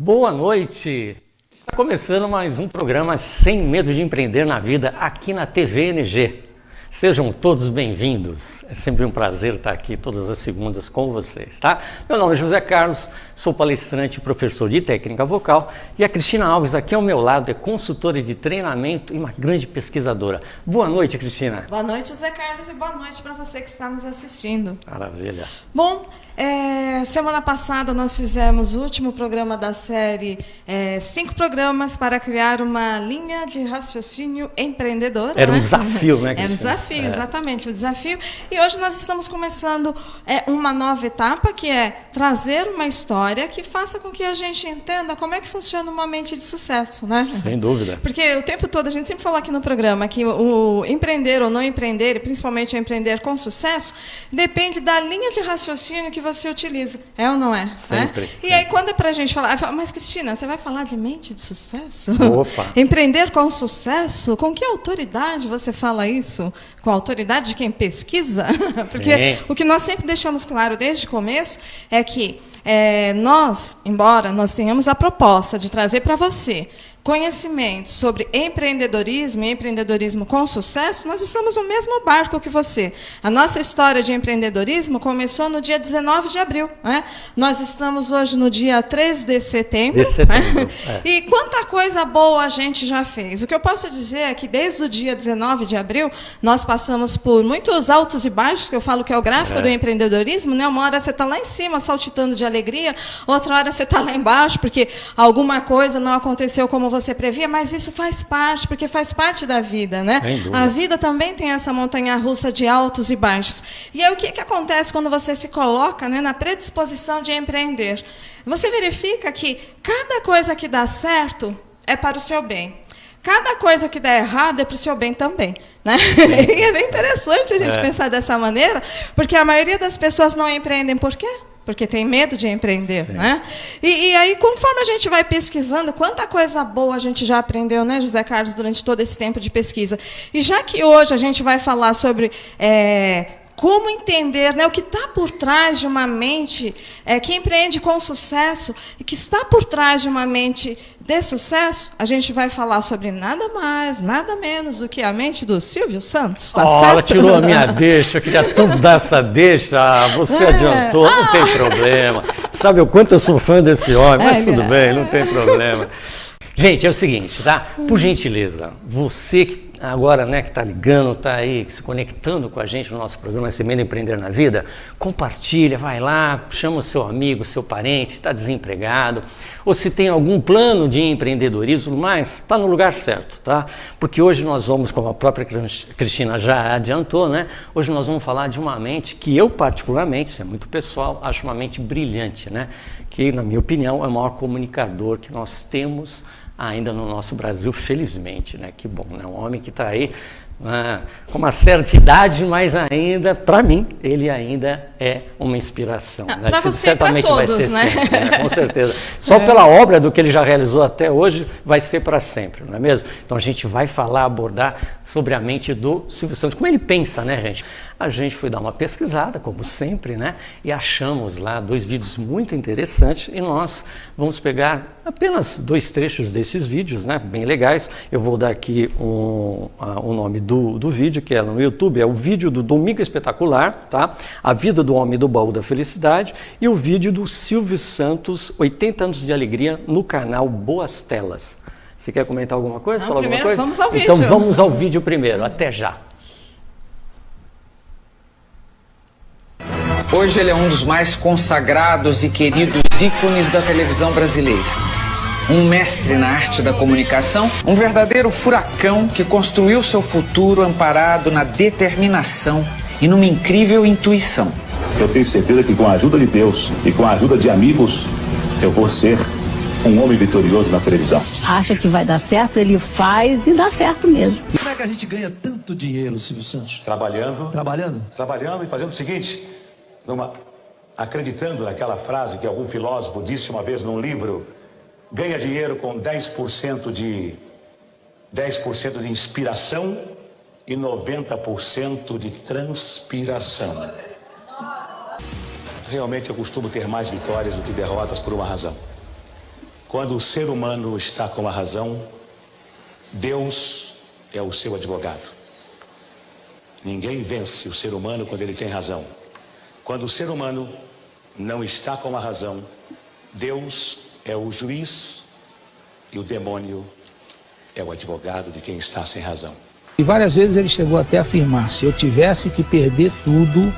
Boa noite! Está começando mais um programa Sem Medo de Empreender na Vida aqui na TVNG. Sejam todos bem-vindos. É sempre um prazer estar aqui todas as segundas com vocês, tá? Meu nome é José Carlos, sou palestrante e professor de técnica vocal e a Cristina Alves aqui ao meu lado é consultora de treinamento e uma grande pesquisadora. Boa noite, Cristina. Boa noite, José Carlos, e boa noite para você que está nos assistindo. Maravilha. Bom, semana passada nós fizemos o último programa da série 5 programas para criar uma linha de raciocínio empreendedora. Era um desafio, né, Cristina? Era um desafio, exatamente, o desafio. E hoje nós estamos começando uma nova etapa, que é trazer uma história que faça com que a gente entenda como é que funciona uma mente de sucesso, né? Sem dúvida. Porque o tempo todo, a gente sempre falou aqui no programa que o empreender ou não empreender, e principalmente o empreender com sucesso, depende da linha de raciocínio que você utiliza. É ou não é? Sempre. E aí, quando é pra gente falar, mas Cristina, você vai falar de mente de sucesso? Opa! Empreender com sucesso? Com que autoridade você fala isso? Com a autoridade de quem pesquisa? Porque o que nós sempre deixamos claro desde o começo é que nós, embora nós tenhamos a proposta de trazer para você conhecimento sobre empreendedorismo e empreendedorismo com sucesso, nós estamos no mesmo barco que você. A nossa história de empreendedorismo começou no dia 19 de abril. Né? Nós estamos hoje no dia 3 de setembro. Né? E quanta coisa boa a gente já fez. O que eu posso dizer é que desde o dia 19 de abril, nós passamos por muitos altos e baixos, que eu falo que é o gráfico do empreendedorismo. Né? Uma hora você está lá em cima, saltitando de alegria, outra hora você está lá embaixo, porque alguma coisa não aconteceu como você previa, mas isso faz parte, porque faz parte da vida, né? A vida também tem essa montanha-russa de altos e baixos. E aí o que acontece quando você se coloca, né, na predisposição de empreender? Você verifica que cada coisa que dá certo é para o seu bem. Cada coisa que dá errado é para o seu bem também. Né? E é bem interessante a gente pensar dessa maneira, porque a maioria das pessoas não empreendem por quê? Porque tem medo de empreender, né? E aí, conforme a gente vai pesquisando, quanta coisa boa a gente já aprendeu, né, José Carlos, durante todo esse tempo de pesquisa. E já que hoje a gente vai falar sobre como entender, né, o que está por trás de uma mente que empreende com sucesso e que está por trás de uma mente de sucesso, a gente vai falar sobre nada mais, nada menos do que a mente do Silvio Santos, tá certo? Ela tirou a minha deixa, eu queria tanto dar essa deixa, você adiantou, não tem problema. Sabe o quanto eu sou fã desse homem, mas tudo bem, não tem problema. Gente, é o seguinte, tá? Por gentileza, você que agora, né, que está ligando, está aí se conectando com a gente no nosso programa Sem Medo de Empreender na Vida, compartilha, vai lá, chama o seu amigo, seu parente, está desempregado, ou se tem algum plano de empreendedorismo, mas está no lugar certo, tá? Porque hoje nós vamos, como a própria Cristina já adiantou, né? Hoje nós vamos falar de uma mente que eu particularmente, isso é muito pessoal, acho uma mente brilhante, né? Que, na minha opinião, é o maior comunicador que nós temos ainda no nosso Brasil, felizmente, né? Que bom, né? Um homem que está aí com uma certa idade, mas ainda, para mim, ele ainda é uma inspiração. Né? Para você e para todos, vai ser né? sempre, né? Com certeza. Só pela obra do que ele já realizou até hoje, vai ser para sempre, não é mesmo? Então a gente vai falar, abordar sobre a mente do Silvio Santos, como ele pensa, né, gente? A gente foi dar uma pesquisada, como sempre, né? E achamos lá 2 vídeos muito interessantes e nós vamos pegar apenas 2 trechos desses vídeos, né? Bem legais. Eu vou dar aqui o nome do vídeo, que é no YouTube, é o vídeo do Domingo Espetacular, tá? A Vida do Homem do Baú da Felicidade, e o vídeo do Silvio Santos, 80 anos de alegria, no canal Boas Telas. Você quer comentar alguma coisa? Não, falar primeiro alguma coisa? Vamos ao vídeo. Então vamos ao vídeo primeiro. Até já. Hoje ele é um dos mais consagrados e queridos ícones da televisão brasileira. Um mestre na arte da comunicação, um verdadeiro furacão que construiu seu futuro amparado na determinação e numa incrível intuição. Eu tenho certeza que com a ajuda de Deus e com a ajuda de amigos, eu vou ser um homem vitorioso na televisão. Acha que vai dar certo, ele faz e dá certo mesmo. Como é que a gente ganha tanto dinheiro, Silvio Santos? Trabalhando e fazendo o seguinte, acreditando naquela frase que algum filósofo disse uma vez num livro: ganha dinheiro com 10% de inspiração e 90% de transpiração. Realmente eu costumo ter mais vitórias do que derrotas por uma razão. Quando o ser humano está com a razão, Deus é o seu advogado. Ninguém vence o ser humano quando ele tem razão. Quando o ser humano não está com a razão, Deus é o juiz e o demônio é o advogado de quem está sem razão. E várias vezes ele chegou até a afirmar: se eu tivesse que perder tudo,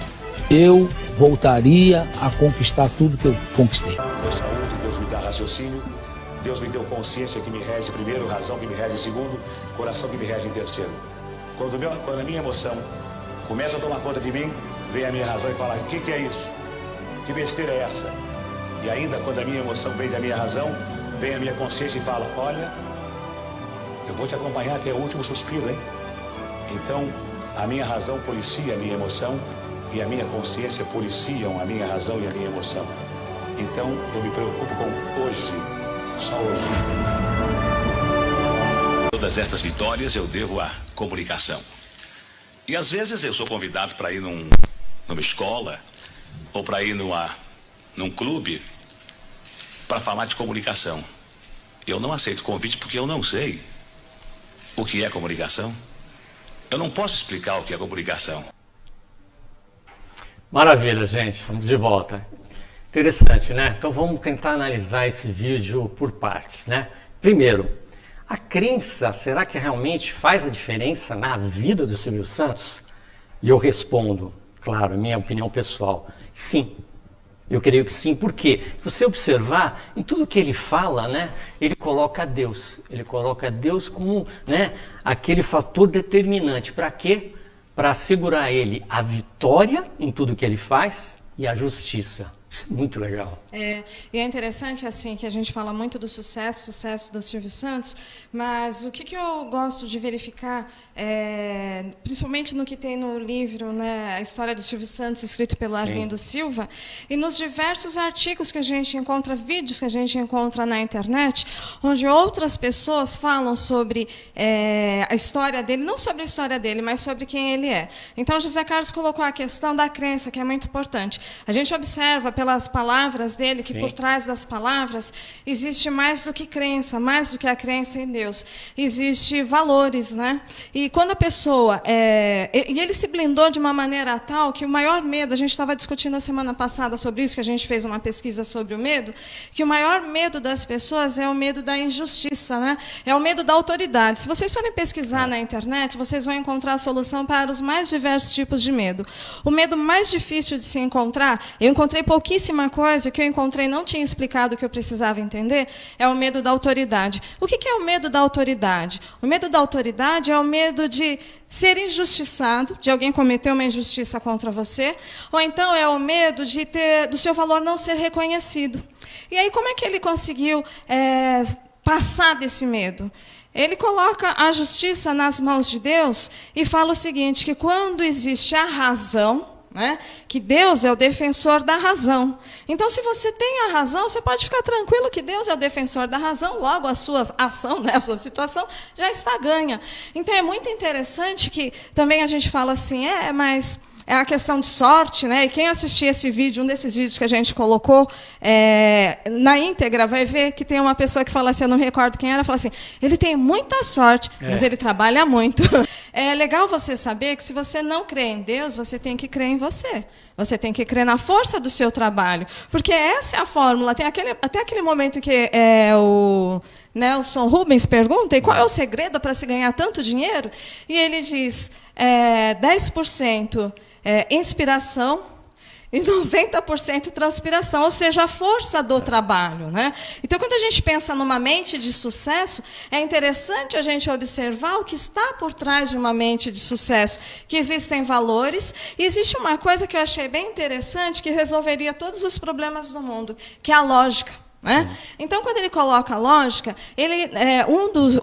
eu voltaria a conquistar tudo que eu conquistei. Deus saúde, Deus me dá raciocínio, Deus me deu consciência que me rege primeiro, razão que me rege segundo, coração que me rege em terceiro. Quando a minha emoção começa a tomar conta de mim, vem a minha razão e fala: o que é isso? Que besteira é essa? E ainda quando a minha emoção vem da minha razão, vem a minha consciência e fala: olha, eu vou te acompanhar até o último suspiro, hein? Então, a minha razão policia a minha emoção e a minha consciência policiam a minha razão e a minha emoção. Então, eu me preocupo com hoje, só hoje. Todas estas vitórias eu devo à comunicação. E às vezes eu sou convidado para ir numa escola ou para ir num clube para falar de comunicação. Eu não aceito o convite porque eu não sei o que é comunicação. Eu não posso explicar o que é comunicação. Maravilha, gente. Vamos de volta. Interessante, né? Então vamos tentar analisar esse vídeo por partes, né? Primeiro, a crença, será que realmente faz a diferença na vida do Silvio Santos? E eu respondo, claro, minha opinião pessoal, sim. Eu creio que sim, porque se você observar, em tudo que ele fala, né, ele coloca Deus. Ele coloca Deus como, né, aquele fator determinante. Para quê? Para assegurar ele a vitória em tudo que ele faz e a justiça. Isso é muito legal. E é interessante assim que a gente fala muito do sucesso do Silvio Santos, mas o que eu gosto de verificar, principalmente no que tem no livro, né, a história do Silvio Santos, escrito pelo Arlindo Silva, e nos diversos artigos que a gente encontra, vídeos que a gente encontra na internet, onde outras pessoas falam sobre a história dele, não sobre a história dele, mas sobre quem ele é. Então, José Carlos colocou a questão da crença, que é muito importante. A gente observa pelas palavras dele, que por trás das palavras existe mais do que crença, mais do que a crença em Deus. Existe valores, né? E quando a pessoa... e ele se blindou de uma maneira tal que o maior medo, a gente estava discutindo a semana passada sobre isso, que a gente fez uma pesquisa sobre o medo, que o maior medo das pessoas é o medo da injustiça, né? É o medo da autoridade. Se vocês forem pesquisar na internet, vocês vão encontrar a solução para os mais diversos tipos de medo. O medo mais difícil de se encontrar, eu encontrei pouquíssima coisa, que eu encontrei não tinha explicado o que eu precisava entender, é o medo da autoridade. O que é o medo da autoridade? O medo da autoridade é o medo de ser injustiçado, de alguém cometer uma injustiça contra você, ou então é o medo de do seu valor não ser reconhecido. E aí como é que ele conseguiu passar desse medo? Ele coloca a justiça nas mãos de Deus e fala o seguinte, que quando existe a razão, né, que Deus é o defensor da razão. Então, se você tem a razão, você pode ficar tranquilo que Deus é o defensor da razão, logo a sua ação, né, a sua situação já está ganha. Então, é muito interessante que também a gente fala assim, mas é a questão de sorte, né? E quem assistir esse vídeo, um desses vídeos que a gente colocou na íntegra, vai ver que tem uma pessoa que fala assim, eu não me recordo quem era, fala assim, ele tem muita sorte, mas ele trabalha muito. É legal você saber que se você não crê em Deus, você tem que crer em você. Você tem que crer na força do seu trabalho. Porque essa é a fórmula. Tem até aquele momento que o Nelson Rubens pergunta, e qual é o segredo para se ganhar tanto dinheiro? E ele diz, 10% inspiração e 90% transpiração, ou seja, a força do trabalho, né? Então, quando a gente pensa numa mente de sucesso, é interessante a gente observar o que está por trás de uma mente de sucesso, que existem valores, e existe uma coisa que eu achei bem interessante, que resolveria todos os problemas do mundo, que é a lógica. Né? Então, quando ele coloca a lógica,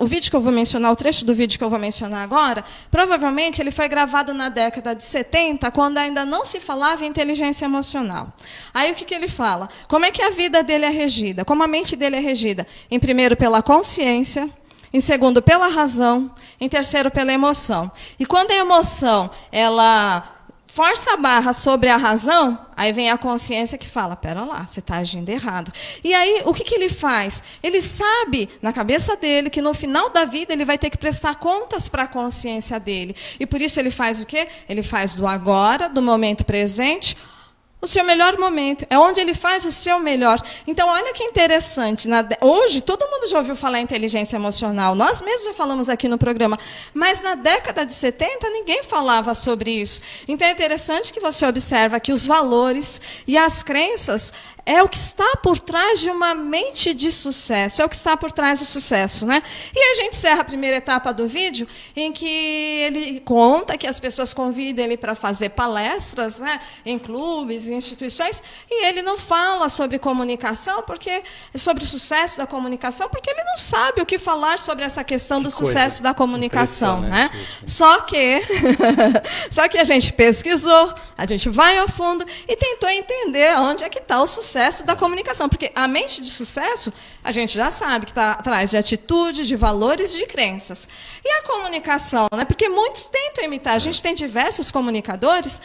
o vídeo que eu vou mencionar, o trecho do vídeo que eu vou mencionar agora, provavelmente ele foi gravado na década de 70, quando ainda não se falava em inteligência emocional. Aí o que ele fala? Como é que a vida dele é regida? Como a mente dele é regida? Em primeiro, pela consciência, em segundo, pela razão, em terceiro, pela emoção. E quando a emoção ela força a barra sobre a razão, aí vem a consciência que fala, pera lá, você está agindo errado. E aí, o que ele faz? Ele sabe, na cabeça dele, que no final da vida ele vai ter que prestar contas para a consciência dele. E por isso ele faz o quê? Ele faz do agora, do momento presente, o seu melhor momento. É onde ele faz o seu melhor. Então, olha que interessante. Hoje, todo mundo já ouviu falar em inteligência emocional. Nós mesmos já falamos aqui no programa. Mas na década de 70, ninguém falava sobre isso. Então, é interessante que você observa que os valores e as crenças é o que está por trás de uma mente de sucesso, é o que está por trás do sucesso, né? E a gente encerra a primeira etapa do vídeo, em que ele conta que as pessoas convidam ele para fazer palestras, né, em clubes, em instituições, e ele não fala sobre comunicação, sobre o sucesso da comunicação, porque ele não sabe o que falar sobre essa questão do sucesso da comunicação, né? Só que a gente pesquisou, a gente vai ao fundo e tentou entender onde é que está o sucesso da comunicação, porque a mente de sucesso, a gente já sabe que está atrás de atitude, de valores e de crenças. E a comunicação, né? Porque muitos tentam imitar, a gente tem diversos comunicadores,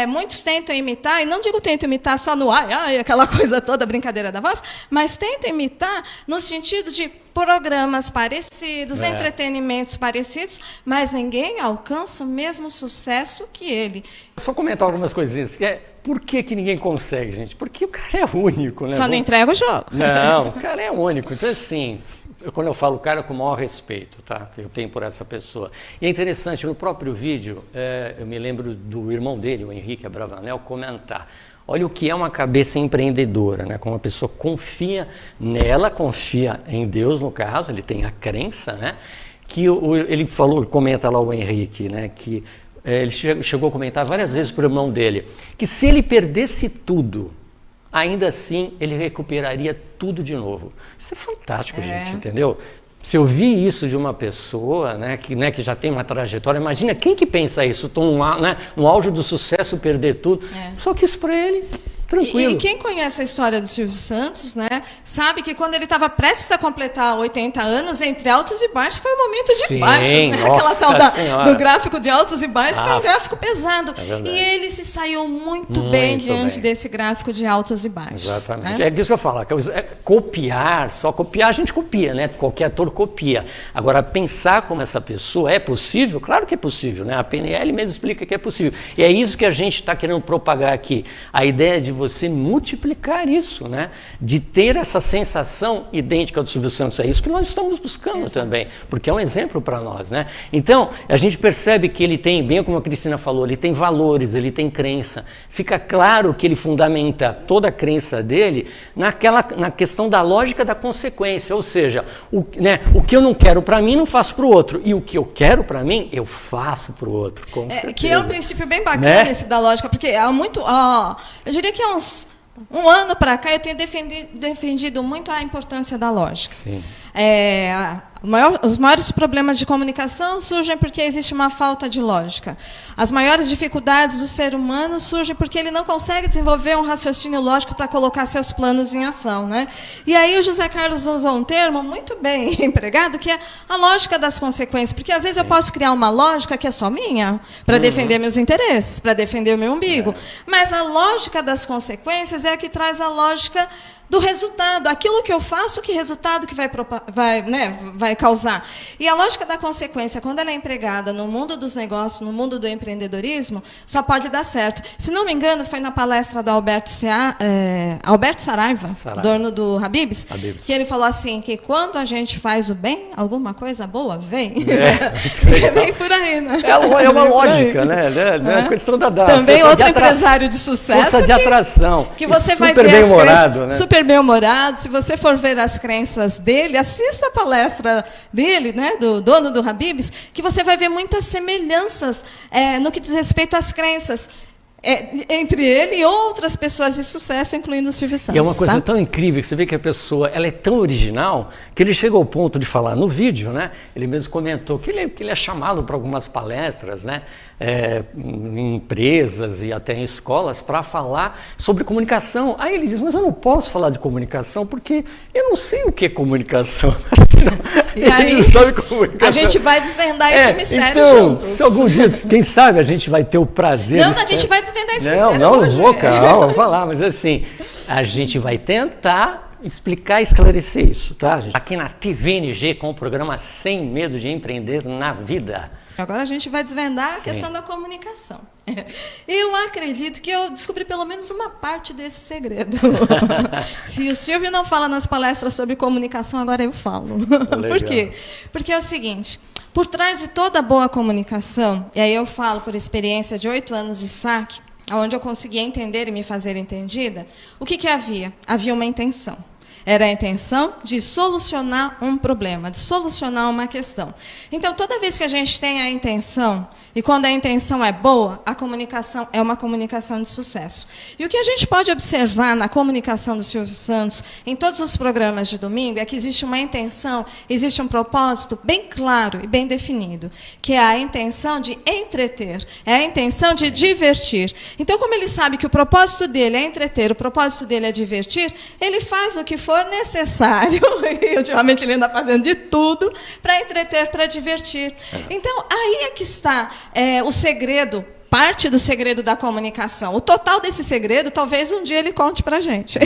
muitos tentam imitar, e não digo tentam imitar só no ai, aquela coisa toda, brincadeira da voz, mas tentam imitar no sentido de programas parecidos, entretenimentos parecidos, mas ninguém alcança o mesmo sucesso que ele. Só comentar algumas coisinhas. Por que ninguém consegue, gente? Porque o cara é único, né? Só não entrega o jogo. Não, o cara é único. Então, assim, quando eu falo cara, com o maior respeito, tá? Que eu tenho por essa pessoa. E é interessante, no próprio vídeo, eu me lembro do irmão dele, o Henrique Abravanel, comentar. Olha o que é uma cabeça empreendedora, né? Como uma pessoa confia nela, confia em Deus, no caso, ele tem a crença, né? Que ele falou, comenta lá o Henrique, né? Que ele chegou a comentar várias vezes para o irmão dele, que se ele perdesse tudo, ainda assim ele recuperaria tudo de novo. Isso é fantástico, gente, entendeu? Se eu vi isso de uma pessoa, né, que já tem uma trajetória, imagina quem que pensa isso, no auge do sucesso, perder tudo. Só que isso para ele, tranquilo. E quem conhece a história do Silvio Santos, né, sabe que quando ele estava prestes a completar 80 anos, entre altos e baixos, foi um momento de baixos. Né? Aquela tal do gráfico de altos e baixos foi um gráfico pesado. E ele se saiu muito bem diante desse gráfico de altos e baixos. Exatamente. Né? É isso que eu falo. Copiar, só copiar, a gente copia, né? Qualquer ator copia. Agora, pensar como essa pessoa é possível? Claro que é possível, né? A PNL mesmo explica que é possível. Sim. E é isso que a gente está querendo propagar aqui. A ideia de você multiplicar isso, né? De ter essa sensação idêntica do Silvio Santos. É isso que nós estamos buscando também, porque é um exemplo para nós, né? Então, a gente percebe que ele tem, bem como a Cristina falou, ele tem valores, ele tem crença. Fica claro que ele fundamenta toda a crença dele na questão da lógica da consequência, ou seja, o que eu não quero para mim, não faço para o outro, e o que eu quero para mim, eu faço para o outro, com certeza. Que é um princípio bem bacana, né? Esse da lógica, porque há muito, eu diria que há uns um ano para cá eu tenho defendido muito a importância da lógica. Sim. Os maiores problemas de comunicação surgem porque existe uma falta de lógica. As maiores dificuldades do ser humano surgem porque ele não consegue desenvolver um raciocínio lógico para colocar seus planos em ação, né? E aí o José Carlos usou um termo muito bem empregado, que é a lógica das consequências. Porque às vezes eu posso criar uma lógica que é só minha, para defender meus interesses, para defender o meu umbigo. Mas a lógica das consequências é a que traz a lógica do resultado, aquilo que eu faço, que resultado que vai causar. E a lógica da consequência, quando ela é empregada no mundo dos negócios, no mundo do empreendedorismo, só pode dar certo. Se não me engano, foi na palestra do Alberto Saraiva, dono do Habib's, que ele falou assim, que quando a gente faz o bem, alguma coisa boa vem. Vem por aí, né? É uma lógica, né? É a questão da também outro empresário de sucesso. Força de atração. Que você vai ver as crenças, super bem-humorado. Se você for ver as crenças dele, assista a palestra dele, né, do dono do Habib's, que você vai ver muitas semelhanças no que diz respeito às crenças entre ele e outras pessoas de sucesso, incluindo o Silvio Santos. E é uma coisa tão incrível que você vê que a pessoa ela é tão original que ele chegou ao ponto de falar no vídeo, né? Ele mesmo comentou que ele é chamado para algumas palestras, né? Em empresas e até em escolas para falar sobre comunicação. Aí ele diz, mas eu não posso falar de comunicação porque eu não sei o que é comunicação. E aí, não sabe comunicação. A gente vai desvendar esse mistério então, juntos. Se algum dia, quem sabe, a gente vai ter o prazer... Não, a gente vai desvendar esse mistério Não hoje. vou, calma, vou falar, mas assim, a gente vai tentar explicar e esclarecer isso, tá? Aqui na TVNG com o programa Sem Medo de Empreender na Vida. Agora a gente vai desvendar a questão da comunicação. Eu acredito que eu descobri pelo menos uma parte desse segredo. Se o Silvio não fala nas palestras sobre comunicação, agora eu falo. Por quê? Porque é o seguinte, por trás de toda boa comunicação, e aí eu falo por experiência de 8 anos de saque, onde eu conseguia entender e me fazer entendida, o que havia? Havia uma intenção. Era a intenção de solucionar um problema, de solucionar uma questão. Então, toda vez que a gente tem a intenção, e quando a intenção é boa, a comunicação é uma comunicação de sucesso. E o que a gente pode observar na comunicação do Silvio Santos, em todos os programas de domingo, é que existe uma intenção, existe um propósito bem claro e bem definido, que é a intenção de entreter, é a intenção de divertir. Então, como ele sabe que o propósito dele é entreter, o propósito dele é divertir, ele faz o que for necessário, e ultimamente ele anda fazendo de tudo para entreter, para divertir. Então, aí é que está o segredo, parte do segredo da comunicação. O total desse segredo, talvez um dia ele conte para a gente.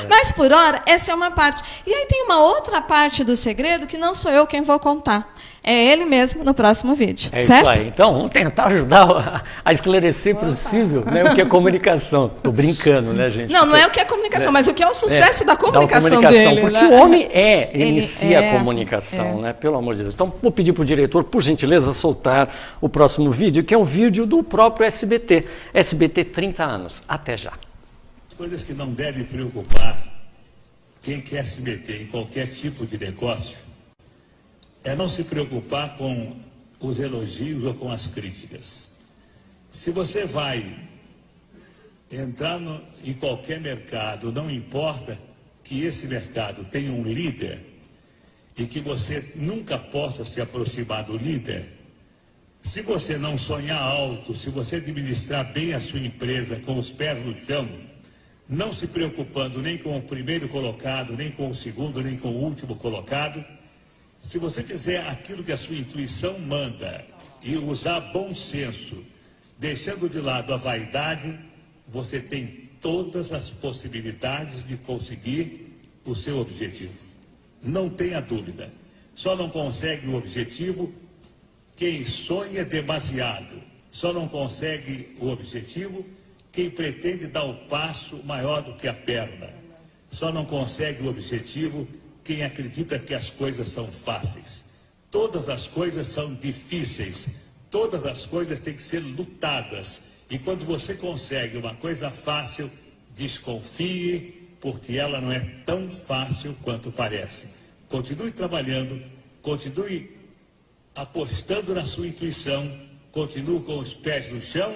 Mas, por hora, essa é uma parte. E aí tem uma outra parte do segredo que não sou eu quem vou contar. É ele mesmo no próximo vídeo, certo? Isso aí. Então, vamos tentar ajudar a esclarecer possível, né, o que é comunicação. Estou brincando, né, gente? Não é o que é comunicação, mas o que é o sucesso da comunicação dele. Porque né? o homem inicia a comunicação, né? Pelo amor de Deus. Então, vou pedir para o diretor, por gentileza, soltar o próximo vídeo, que é um vídeo do próprio SBT. SBT 30 anos. Até já. Coisas que não devem preocupar quem quer se meter em qualquer tipo de negócio é não se preocupar com os elogios ou com as críticas. Se você vai entrar em qualquer mercado, não importa que esse mercado tenha um líder e que você nunca possa se aproximar do líder, se você não sonhar alto, se você administrar bem a sua empresa com os pés no chão, não se preocupando nem com o primeiro colocado, nem com o segundo, nem com o último colocado, se você fizer aquilo que a sua intuição manda e usar bom senso, deixando de lado a vaidade, você tem todas as possibilidades de conseguir o seu objetivo. Não tenha dúvida. Só não consegue o objetivo quem sonha demasiado. Só não consegue o objetivo quem pretende dar o passo maior do que a perna. Só não consegue o objetivo quem acredita que as coisas são fáceis. Todas as coisas são difíceis. Todas as coisas têm que ser lutadas. E quando você consegue uma coisa fácil, desconfie, porque ela não é tão fácil quanto parece. Continue trabalhando, continue apostando na sua intuição, continue com os pés no chão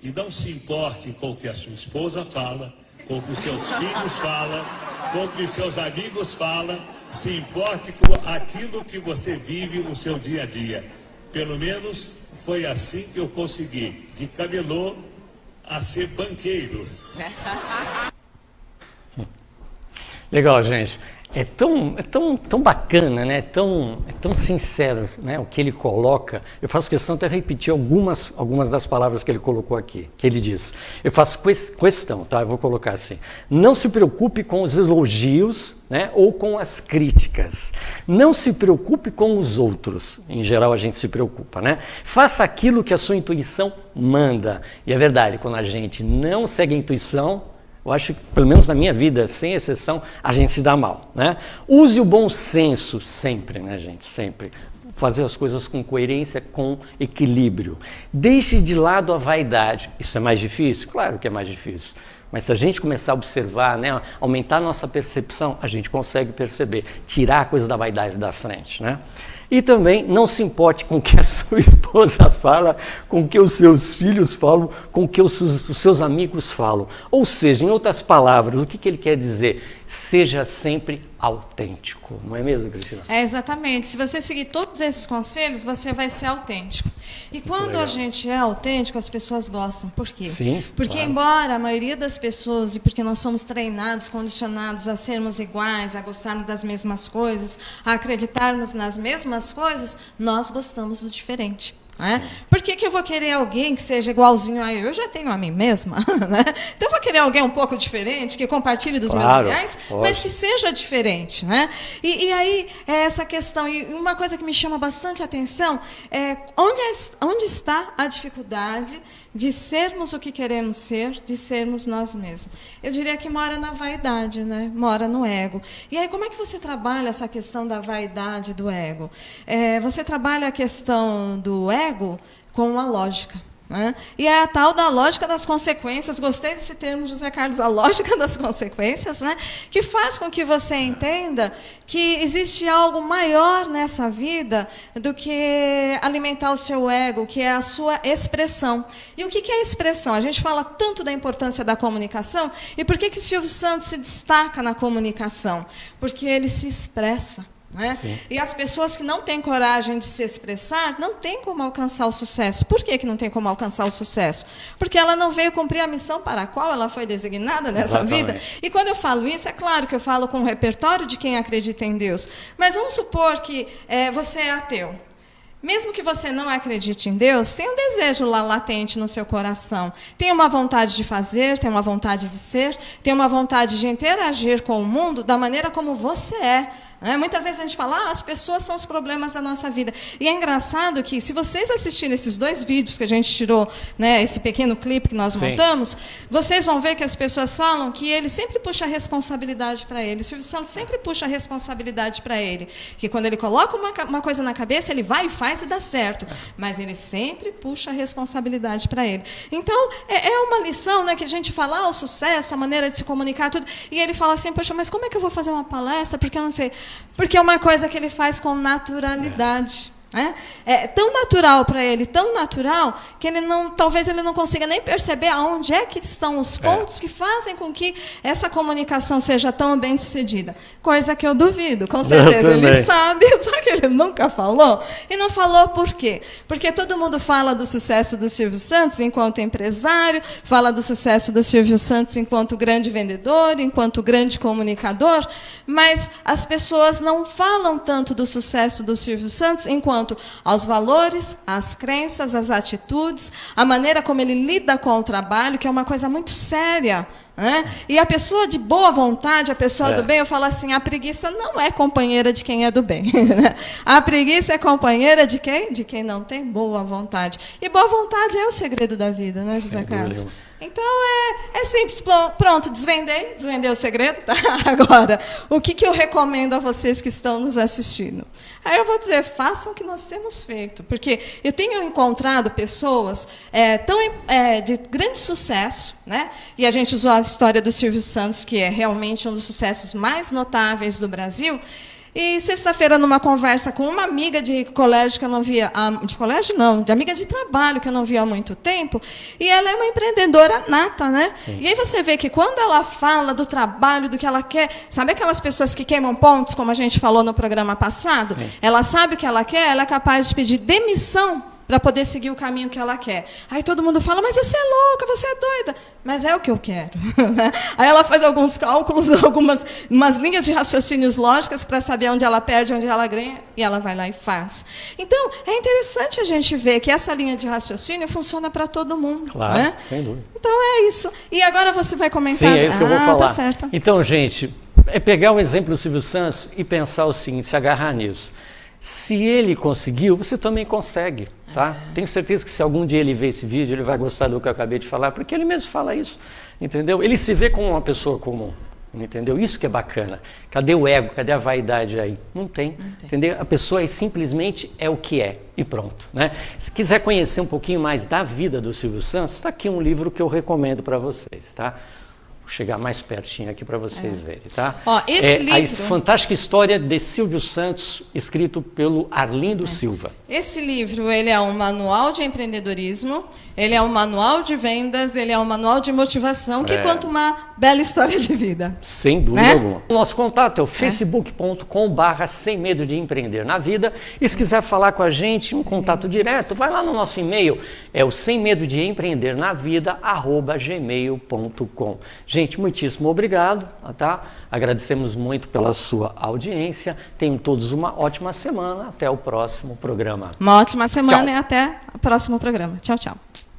e não se importe com o que a sua esposa fala, com o que os seus filhos falam, com o que os seus amigos falam, se importe com aquilo que você vive o seu dia a dia. Pelo menos foi assim que eu consegui, de camelô a ser banqueiro. Legal, gente. É tão bacana, né? É tão sincero, né? O que ele coloca. Eu faço questão de até repetir algumas das palavras que ele colocou aqui, que ele diz. Eu faço questão, tá? Eu vou colocar assim. Não se preocupe com os elogios, né? Ou com as críticas. Não se preocupe com os outros. Em geral, a gente se preocupa, né? Faça aquilo que a sua intuição manda. E é verdade, quando a gente não segue a intuição, eu acho que, pelo menos na minha vida, sem exceção, a gente se dá mal, né? Use o bom senso sempre, né, gente? Sempre. Fazer as coisas com coerência, com equilíbrio. Deixe de lado a vaidade. Isso é mais difícil? Claro que é mais difícil. Mas se a gente começar a observar, né, aumentar a nossa percepção, a gente consegue perceber, tirar a coisa da vaidade da frente, né? E também não se importe com o que a sua esposa fala, com o que os seus filhos falam, com o que os seus amigos falam. Ou seja, em outras palavras, o que ele quer dizer? seja sempre autêntico. Não é mesmo, Cristina? É, exatamente. Se você seguir todos esses conselhos, você vai ser autêntico. E quando a gente é autêntico, as pessoas gostam. Por quê? Sim, porque claro. Embora a maioria das pessoas, e porque nós somos treinados, condicionados a sermos iguais, a gostarmos das mesmas coisas, a acreditarmos nas mesmas coisas, nós gostamos do diferente. Por que eu vou querer alguém que seja igualzinho a eu? Eu já tenho a mim mesma. Né? Então eu vou querer alguém um pouco diferente, que compartilhe dos meus ideais, mas que seja diferente. Né? E aí, essa questão, e uma coisa que me chama bastante atenção, é onde está a dificuldade de sermos o que queremos ser, de sermos nós mesmos. Eu diria que mora na vaidade, né? Mora no ego. E aí, como é que você trabalha essa questão da vaidade do ego? Você trabalha a questão do ego com a lógica. Né? E é a tal da lógica das consequências, gostei desse termo, José Carlos, a lógica das consequências, né? Que faz com que você entenda que existe algo maior nessa vida do que alimentar o seu ego, que é a sua expressão. E o que é a expressão? A gente fala tanto da importância da comunicação, e por que Silvio Santos se destaca na comunicação? Porque ele se expressa. Né? E as pessoas que não têm coragem de se expressar não têm como alcançar o sucesso. Por que não tem como alcançar o sucesso? Porque ela não veio cumprir a missão para a qual ela foi designada nessa vida. E quando eu falo isso, é claro que eu falo com o repertório de quem acredita em Deus. Mas vamos supor que você é ateu. Mesmo que você não acredite em Deus, tem um desejo lá latente no seu coração. Tem uma vontade de fazer, tem uma vontade de ser, tem uma vontade de interagir com o mundo da maneira como você é. Muitas vezes a gente fala, as pessoas são os problemas da nossa vida. E é engraçado que, se vocês assistirem esses 2 vídeos que a gente tirou, né, esse pequeno clipe que nós montamos, vocês vão ver que as pessoas falam que ele sempre puxa a responsabilidade para ele. O Silvio Santos sempre puxa a responsabilidade para ele. Que quando ele coloca uma coisa na cabeça, ele vai e faz e dá certo. Mas ele sempre puxa a responsabilidade para ele. Então, é uma lição, né, que a gente fala, o sucesso, a maneira de se comunicar, tudo. E ele fala assim, poxa, mas como é que eu vou fazer uma palestra? Porque eu não sei. Porque é uma coisa que ele faz com naturalidade. É tão natural para ele, tão natural, que talvez ele não consiga nem perceber aonde é que estão os pontos que fazem com que essa comunicação seja tão bem sucedida. Coisa que eu duvido, com certeza ele sabe, só que ele nunca falou. E não falou por quê? Porque todo mundo fala do sucesso do Silvio Santos enquanto empresário, fala do sucesso do Silvio Santos enquanto grande vendedor, enquanto grande comunicador, mas as pessoas não falam tanto do sucesso do Silvio Santos enquanto aos valores, às crenças, às atitudes, a maneira como ele lida com o trabalho, que é uma coisa muito séria. E a pessoa de boa vontade, a pessoa do bem, eu falo assim, a preguiça não é companheira de quem é do bem. A preguiça é companheira de quem? De quem não tem boa vontade. E boa vontade é o segredo da vida, né, José Carlos? Então, é simples. Pronto, desvendei o segredo. Tá? Agora, o que eu recomendo a vocês que estão nos assistindo? Aí eu vou dizer, façam o que nós temos feito. Porque eu tenho encontrado pessoas de grande sucesso, né? E a gente usou a história do Silvio Santos, que é realmente um dos sucessos mais notáveis do Brasil. E sexta-feira, numa conversa com uma amiga de colégio que eu não via... De colégio, não. De amiga de trabalho que eu não via há muito tempo. E ela é uma empreendedora nata, né? Sim. E aí você vê que quando ela fala do trabalho, do que ela quer... Sabe aquelas pessoas que queimam pontos, como a gente falou no programa passado? Sim. Ela sabe o que ela quer, ela é capaz de pedir demissão para poder seguir o caminho que ela quer. Aí todo mundo fala, mas você é louca, você é doida. Mas é o que eu quero. Aí ela faz alguns cálculos, umas linhas de raciocínios lógicas para saber onde ela perde, onde ela ganha, e ela vai lá e faz. Então, é interessante a gente ver que essa linha de raciocínio funciona para todo mundo. Claro, né? Sem dúvida. Então, é isso. E agora você vai comentar... Sim, é isso que eu vou falar. Tá certo. Então, gente, é pegar o exemplo do Silvio Santos e pensar o seguinte, se agarrar nisso. Se ele conseguiu, você também consegue, tá? Tenho certeza que se algum dia ele ver esse vídeo, ele vai gostar do que eu acabei de falar, porque ele mesmo fala isso, entendeu? Ele se vê como uma pessoa comum, entendeu? Isso que é bacana. Cadê o ego? Cadê a vaidade aí? Não tem, entendeu? A pessoa simplesmente é o que é e pronto, né? Se quiser conhecer um pouquinho mais da vida do Silvio Santos, está aqui um livro que eu recomendo para vocês, tá? chegar mais pertinho aqui para vocês verem, tá? Ó, esse livro... A fantástica história de Silvio Santos, escrito pelo Arlindo Silva. Esse livro, ele é um manual de empreendedorismo, ele é um manual de vendas, ele é um manual de motivação, que conta uma bela história de vida. Sem dúvida alguma. O nosso contato é o facebook.com/sem medo de empreender na vida. E se quiser falar com a gente, um contato direto, vai lá no nosso e-mail, é o sem medo de empreender na vida, @gmail.com. Gente, muitíssimo obrigado, tá? Agradecemos muito pela sua audiência. Tenham todos uma ótima semana. Até o próximo programa. Uma ótima semana Tchau. e até o próximo programa. Tchau, tchau.